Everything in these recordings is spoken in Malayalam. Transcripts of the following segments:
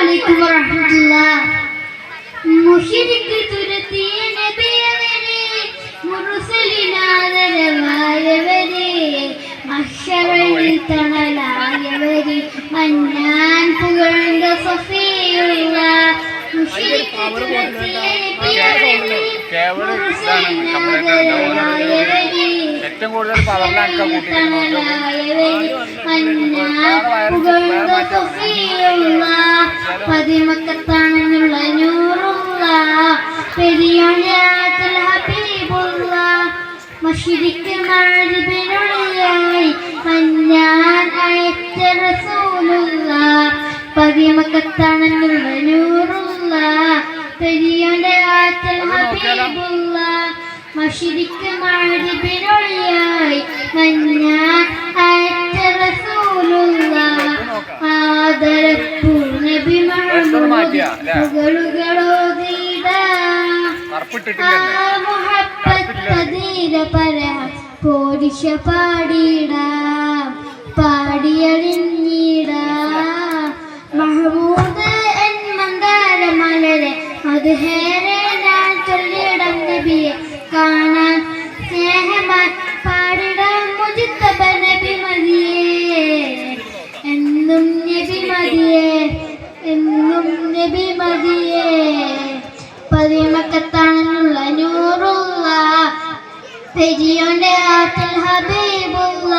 അലൈക്കും വറഹ്മത്തുള്ളാഹി. മുശ്രിക് തുരത്തിയ നബിയവരെ, മുർസലിനാദരവായവരെ, മഹ്ശറിൽ തണലായവരെ, മന്നാൻ പുകഴ്ന്ന സഫിയുള്ള മുശ്രിക് തുരത്തിയ നബിയവരെ, മുർസലിനാദരവായവരെ, ഏറ്റവും കൂടുതൽ പവറിലാണ് പതിമക്കത്താണെന്നുള്ള നൂറുള്ള പെരിയോനാത്തിൽ ഹബീബുള്ള മശ്രിഖ് മഗ്രിബിനുള്ളിലായി മന്നാൻ അയച്ച റസൂലുള്ള പതിമക്കത്താണെന്നുള്ള നൂറുള്ള പെരിയോനാത്തിൽ ഹബീബുള്ള മശ്രിഖ് മഗ്രിബിനുള്ളിലായി മന്നാൻ അയച്ച റസൂലുള്ള ആദരപ്പൂ നബി മുഹമ്മദ് പുകളുകളോതിടാ മുഹബ്ബത്തീര പര പോരിശ പാടിടാ പാടിയഴിഞ്ഞിടാ മഹമൂദ് എൻ മന്ദാര മലരെ മധുഹേരെ ഞാൻ ചൊല്ലിടം നബിയെ കാണാൻ സ്നേഹമായി പാടിടാം മുജിത്തബ നബി മതിയേ എന്നും നബി മതിയേ എന്നും നബി മതിയേ പതിമക്കത്താണെന്നുള്ള നൂറുള്ള പെരിയോന്റെ ആറ്റിൽ ഹബീബുള്ള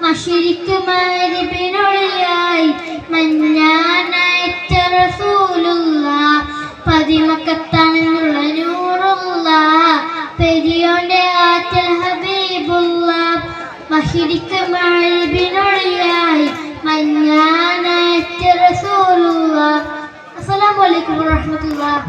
മശ്രിഖ് മഗ്രിബിനുള്ളിലായി മന്നാൻ അയച്ച റസൂലുള്ള പതിമക്കത്താണെന്നുള്ള നൂറുള്ള പെരിയോന്റെ ആറ്റിൽ ഹബീബുള്ള മശ്രിഖ് മഗ്രിബിനുള്ളിലായി മന്നാൻ അയച്ച റസൂലുള്ള. അസ്സലാമു അലൈക്കും വറഹ്മത്തുള്ളാഹി.